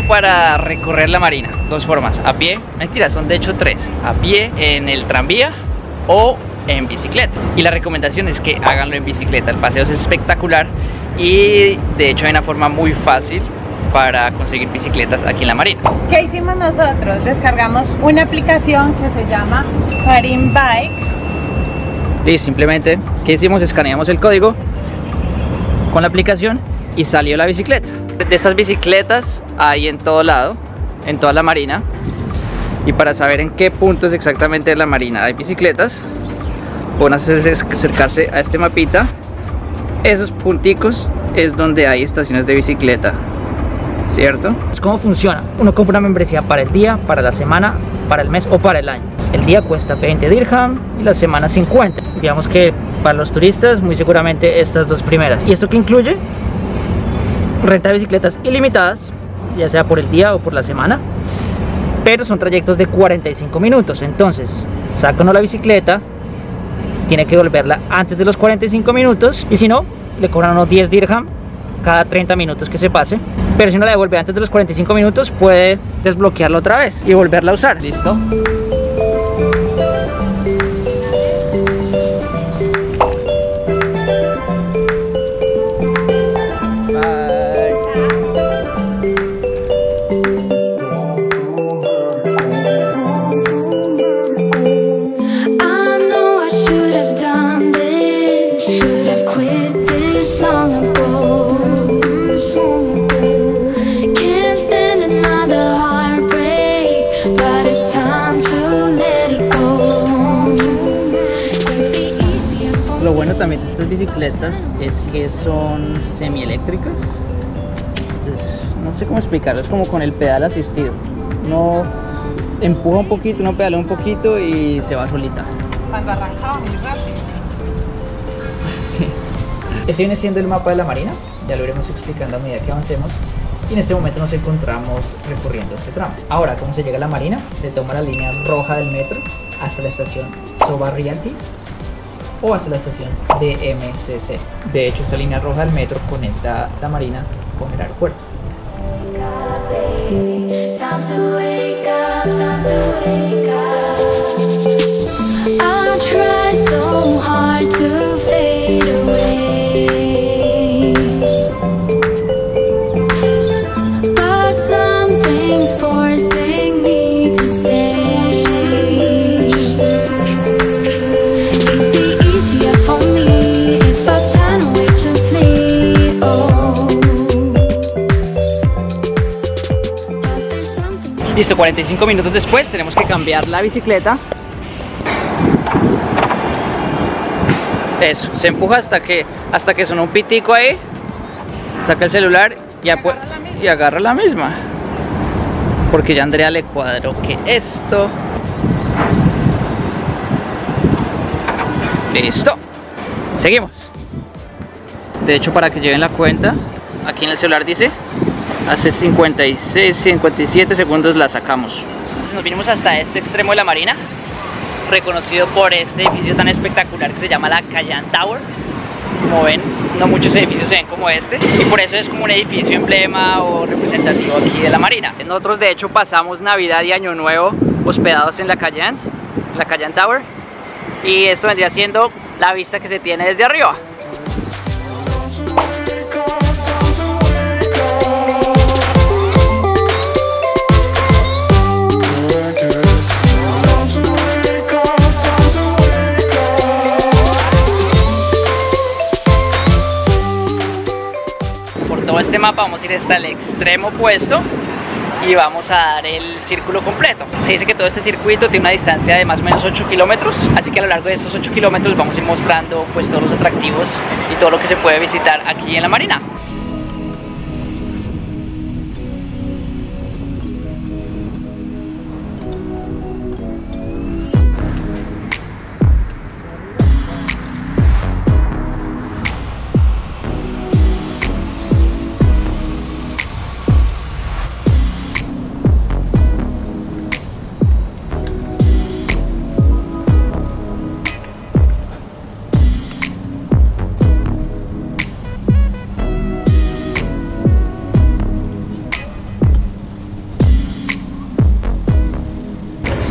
uno para recorrer la marina. Dos formas: a pie, mentira, son de hecho tres: a pie, en el tranvía o en bicicleta. Y la recomendación es que háganlo en bicicleta. El paseo es espectacular y de hecho hay una forma muy fácil para conseguir bicicletas aquí en la marina. ¿Qué hicimos nosotros? Descargamos una aplicación que se llama Marine Bike. Y simplemente, ¿qué hicimos? Escaneamos el código con la aplicación y salió la bicicleta. De estas bicicletas hay en todo lado, en toda la marina. Y para saber en qué puntos exactamente de la marina hay bicicletas, pueden acercarse a este mapita. Esos punticos es donde hay estaciones de bicicleta, ¿cierto? ¿Cómo funciona? Uno compra una membresía para el día, para la semana, para el mes o para el año. El día cuesta 20 dirham y la semana 50. Digamos que para los turistas muy seguramente estas dos primeras. ¿Y esto qué incluye? Renta de bicicletas ilimitadas, ya sea por el día o por la semana, pero son trayectos de 45 minutos. Entonces saca uno la bicicleta, tiene que devolverla antes de los 45 minutos y si no, le cobran unos 10 dirham cada 30 minutos que se pase. Pero si no la devuelve antes de los 45 minutos, puede desbloquearla otra vez y volverla a usar. ¿Listo? Lo bueno también de estas bicicletas es que son semieléctricas. Entonces, no sé cómo explicarlo, es como con el pedal asistido. Uno empuja un poquito, uno pedalea un poquito y se va solita. Cuando arrancaba muy rápido. Sí. Este viene siendo el mapa de la marina, ya lo iremos explicando a medida que avancemos. Y en este momento nos encontramos recorriendo este tramo. Ahora, ¿cómo se llega a la marina? Se toma la línea roja del metro hasta la estación Soba Realty o hasta la estación de MCC. De hecho, esta línea roja del metro conecta la marina con el aeropuerto. Listo, 45 minutos después tenemos que cambiar la bicicleta. Eso, se empuja hasta que suena un pitico ahí. Saca el celular y agarra la misma. Porque ya Andrea le cuadró que esto. Listo. Seguimos. De hecho, para que lleven la cuenta, aquí en el celular dice: hace 56, 57 segundos la sacamos. Entonces nos vinimos hasta este extremo de la marina, reconocido por este edificio tan espectacular que se llama la Cayenne Tower. Como ven, no muchos edificios se ven como este, y por eso es como un edificio emblema o representativo aquí de la marina. Nosotros de hecho pasamos Navidad y Año Nuevo hospedados en la Cayenne Tower, y esto vendría siendo la vista que se tiene desde arriba. Este mapa vamos a ir hasta el extremo opuesto y vamos a dar el círculo completo. Se dice que todo este circuito tiene una distancia de más o menos 8 kilómetros, así que a lo largo de estos 8 kilómetros vamos a ir mostrando pues todos los atractivos y todo lo que se puede visitar aquí en la marina.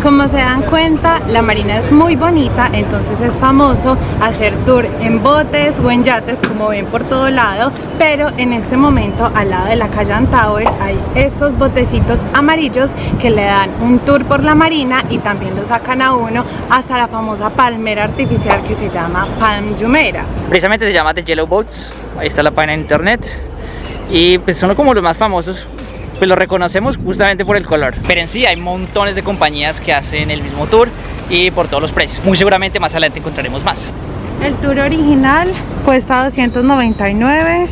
Como se dan cuenta, la marina es muy bonita, entonces es famoso hacer tour en botes o en yates, como ven por todo lado, pero en este momento al lado de la Callan Tower hay estos botecitos amarillos que le dan un tour por la marina y también lo sacan a uno hasta la famosa palmera artificial que se llama Palm Jumeirah. Precisamente se llama The Yellow Boats, ahí está la página de internet y pues son como los más famosos. Pues lo reconocemos justamente por el color, pero en sí hay montones de compañías que hacen el mismo tour y por todos los precios. Muy seguramente más adelante encontraremos más. El tour original cuesta 299,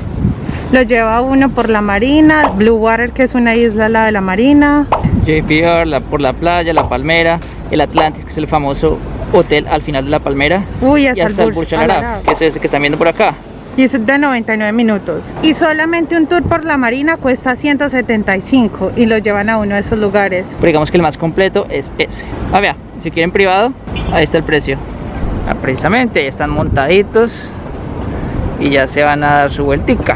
lo lleva uno por la marina, Blue Water, que es una isla al lado de la marina, JBR, por la playa, la palmera, el Atlantis, que es el famoso hotel al final de la palmera, y hasta el Burj Al Arab, que es ese que están viendo por acá. Y es de 99 minutos. Y solamente un tour por la marina cuesta 175 y lo llevan a uno de esos lugares. Pero digamos que el más completo es ese. Ah, vea, si quieren privado, ahí está el precio. Ah, precisamente, están montaditos y ya se van a dar su vueltica.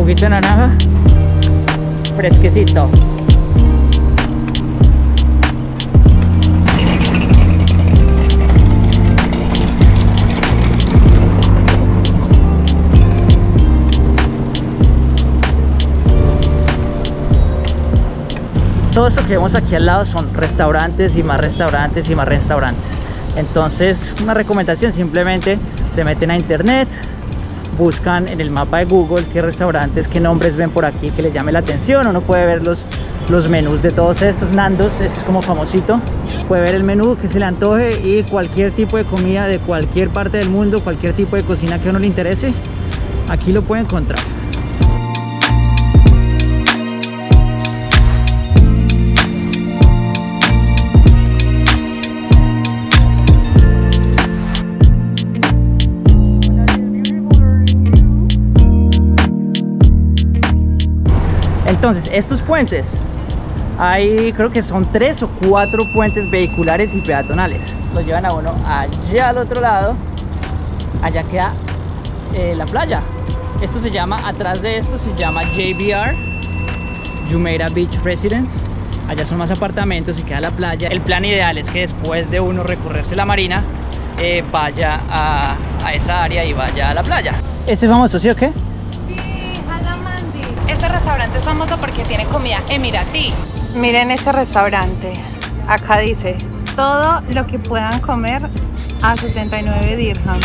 Juguito de naranja fresquecito. Todo eso que vemos aquí al lado son restaurantes y más restaurantes y más restaurantes. Entonces, una recomendación: simplemente se meten a internet, buscan en el mapa de Google qué restaurantes, qué nombres ven por aquí que les llame la atención. Uno puede ver los menús de todos estos. Nando's, este es como famosito, puede ver el menú que se le antoje y cualquier tipo de comida de cualquier parte del mundo, cualquier tipo de cocina que a uno le interese, aquí lo puede encontrar. Entonces, estos puentes, hay creo que son 3 o 4 puentes vehiculares y peatonales. Los llevan a uno allá al otro lado. Allá queda la playa. Esto se llama, atrás de esto se llama JBR, Jumeirah Beach Residence. Allá son más apartamentos y queda la playa. El plan ideal es que después de uno recorrerse la marina, vaya a esa área y vaya a la playa. ¿Ese es famoso, sí o qué? Este restaurante es famoso porque tiene comida emiratí. Miren este restaurante. Acá dice, todo lo que puedan comer a 79 dirham.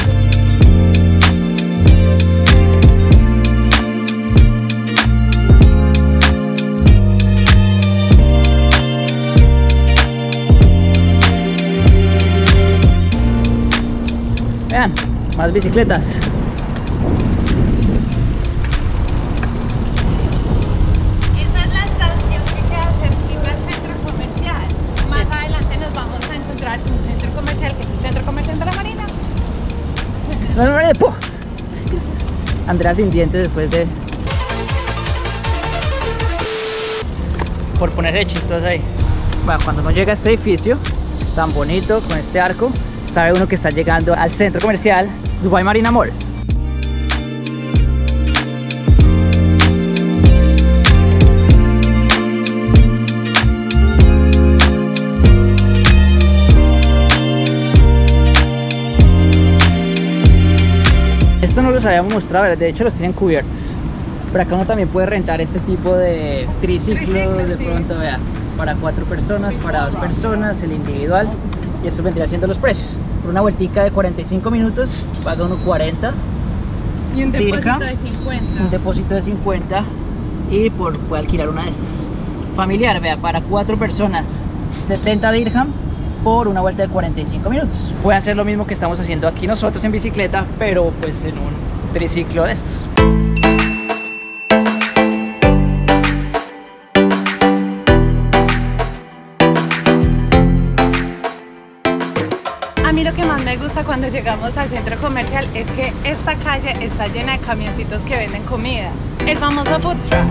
Vean, más bicicletas. Andrea sin dientes después de... por ponerse chistosa ahí. Bueno, cuando uno llega a este edificio tan bonito, con este arco, sabe uno que está llegando al centro comercial Dubai Marina Mall. Esto no los habíamos mostrado, de hecho los tienen cubiertos. Pero acá uno también puede rentar este tipo de triciclos, de pronto, sí. Vea, para 4 personas, para 2 personas, el individual. Y esto vendría siendo los precios. Por una vueltica de 45 minutos, paga uno 40. Y un depósito de 50. Un depósito de 50 y puede alquilar una de estas. Familiar, vea, para 4 personas, 70 dirham por una vuelta de 45 minutos. Puede hacer lo mismo que estamos haciendo aquí nosotros en bicicleta, pero pues en un triciclo de estos. A mí lo que más me gusta cuando llegamos al centro comercial es que esta calle está llena de camioncitos que venden comida. El famoso food truck.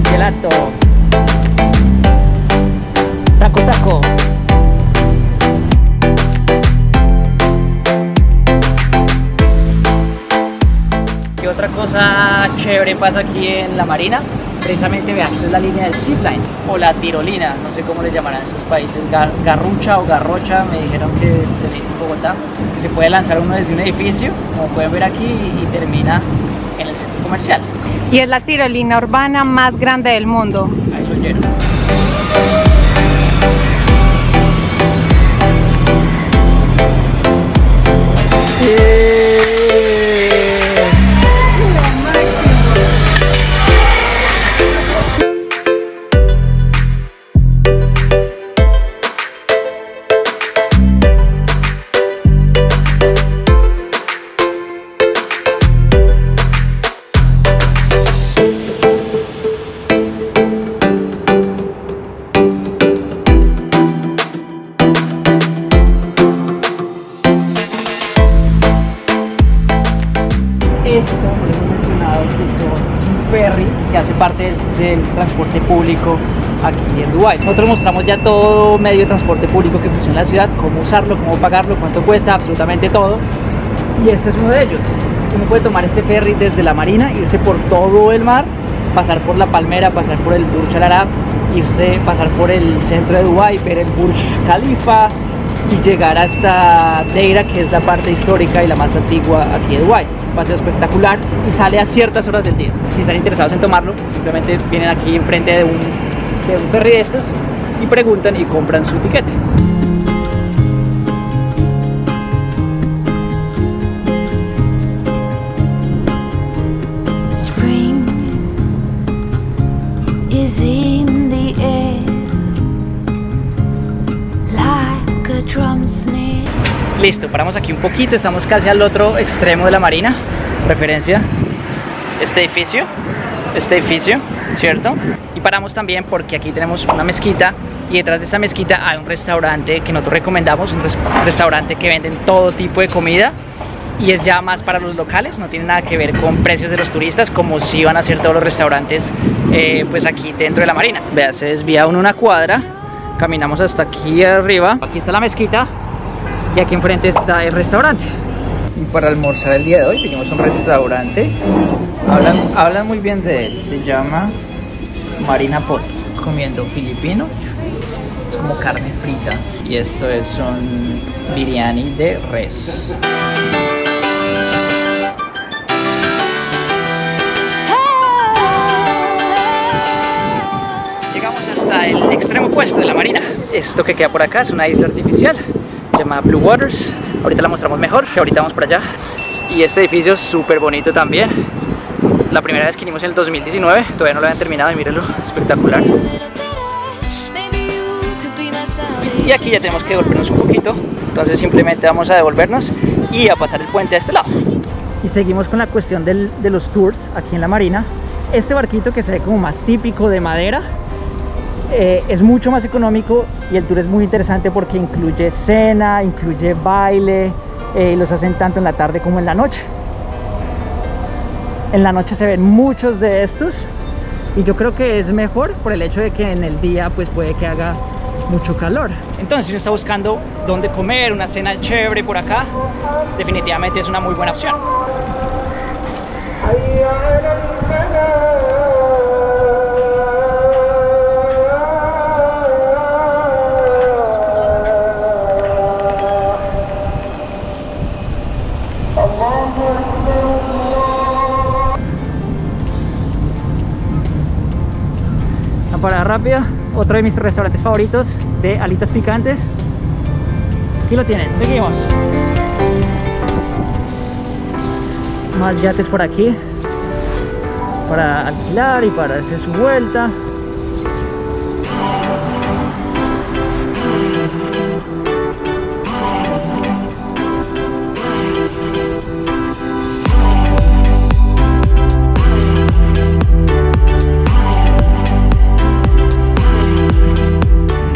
Gelato. Taco taco. ¿Qué otra cosa chévere pasa aquí en la Marina? Precisamente, vean, esta es la línea del zipline o la tirolina, no sé cómo le llamarán en sus países, garrucha o garrocha, me dijeron que se le dice en Bogotá, que se puede lanzar uno desde un edificio, como pueden ver aquí, y termina en el centro comercial. Y es la tirolina urbana más grande del mundo. Ahí lo lleno. Ferry que hace parte del transporte público aquí en Dubái. Nosotros mostramos ya todo medio de transporte público que funciona en la ciudad, cómo usarlo, cómo pagarlo, cuánto cuesta, absolutamente todo. Y este es uno de ellos. Uno puede tomar este ferry desde la Marina, irse por todo el mar, pasar por la Palmera, pasar por el Burj Al Arab, pasar por el centro de Dubái, ver el Burj Khalifa y llegar hasta Deira, que es la parte histórica y la más antigua aquí de Dubái. Es un paseo espectacular y sale a ciertas horas del día. Si están interesados en tomarlo, simplemente vienen aquí enfrente de un ferry de estos y preguntan y compran su tiquete. Spring is in the air like a drum snare. Listo, paramos aquí un poquito, estamos casi al otro extremo de la Marina. Referencia, este edificio, ¿cierto? Y paramos también porque aquí tenemos una mezquita y detrás de esa mezquita hay un restaurante que nosotros recomendamos, un restaurante que venden todo tipo de comida y es ya más para los locales, no tiene nada que ver con precios de los turistas como si van a ser todos los restaurantes pues aquí dentro de la Marina. Vea, se desvía uno una cuadra, caminamos hasta aquí arriba, aquí está la mezquita y aquí enfrente está el restaurante. Y para almorzar el día de hoy vinimos a un restaurante, hablan muy bien de él, se llama Marina Pot, comiendo filipino, es como carne frita y esto es un biryani de res. Llegamos hasta el extremo opuesto de la Marina. Esto que queda por acá es una isla artificial llamada Blue Waters. Ahorita la mostramos mejor, que ahorita vamos para allá. Y este edificio es súper bonito también. La primera vez que vinimos en el 2019, todavía no lo habían terminado y mírenlo, espectacular. Y aquí ya tenemos que devolvernos un poquito, entonces simplemente vamos a devolvernos y a pasar el puente a este lado. Y seguimos con la cuestión de los tours aquí en la Marina. Este barquito que se ve como más típico de madera, es mucho más económico y el tour es muy interesante porque incluye cena, incluye baile, los hacen tanto en la tarde como en la noche. En la noche se ven muchos de estos y yo creo que es mejor por el hecho de que en el día pues puede que haga mucho calor. Entonces si uno está buscando dónde comer, una cena chévere por acá, definitivamente es una muy buena opción. Parada rápida, otro de mis restaurantes favoritos de alitas picantes. Aquí lo tienen, seguimos. Más yates por aquí para alquilar y para hacer su vuelta.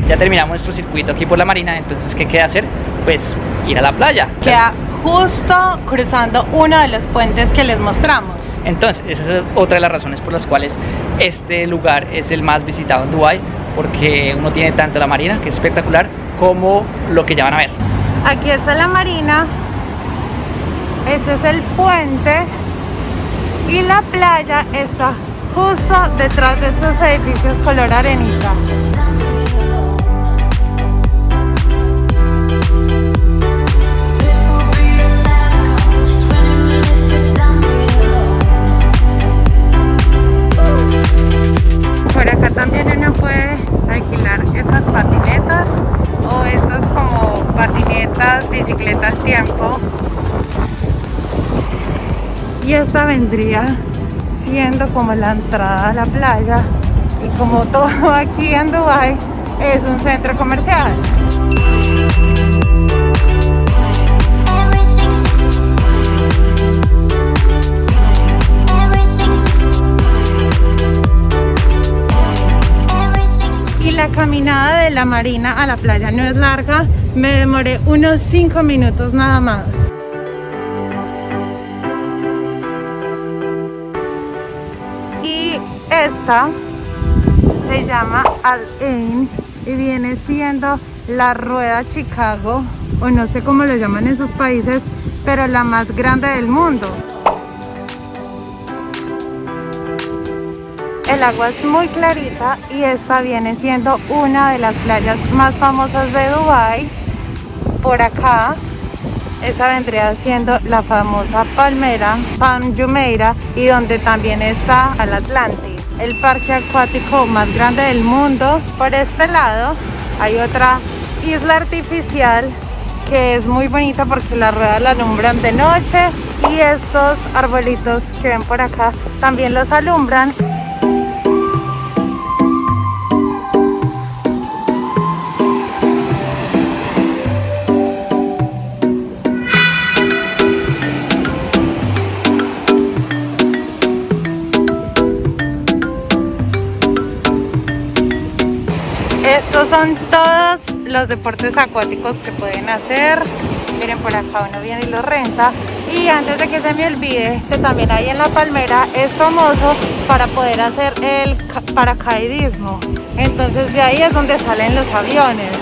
Ya terminamos nuestro circuito aquí por la marina, entonces ¿qué queda hacer? Pues ir a la playa. Queda justo cruzando uno de los puentes que les mostramos. Entonces, esa es otra de las razones por las cuales este lugar es el más visitado en Dubái, porque uno tiene tanto la marina, que es espectacular, como lo que ya van a ver. Aquí está la marina, este es el puente y la playa está justo detrás de estos edificios color arenita. Por acá también uno puede alquilar esas patinetas o esas como patinetas, bicicleta al tiempo. Y esta vendría siendo como la entrada a la playa, y como todo aquí en Dubái es un centro comercial. Y la caminada de la marina a la playa no es larga, me demoré unos 5 minutos nada más. Y esta se llama Al Ain y viene siendo la rueda Chicago, o no sé cómo lo llaman en sus países, pero la más grande del mundo. El agua es muy clarita y esta viene siendo una de las playas más famosas de Dubái. Por acá, esta vendría siendo la famosa Palm Jumeirah, y donde también está el Atlantis, el parque acuático más grande del mundo. Por este lado hay otra isla artificial que es muy bonita porque las ruedas la alumbran de noche, y estos arbolitos que ven por acá también los alumbran. Estos son todos los deportes acuáticos que pueden hacer. Miren, por acá uno viene y lo renta. Y antes de que se me olvide, que también ahí en La Palmera es famoso para poder hacer el paracaidismo. Entonces de ahí es donde salen los aviones.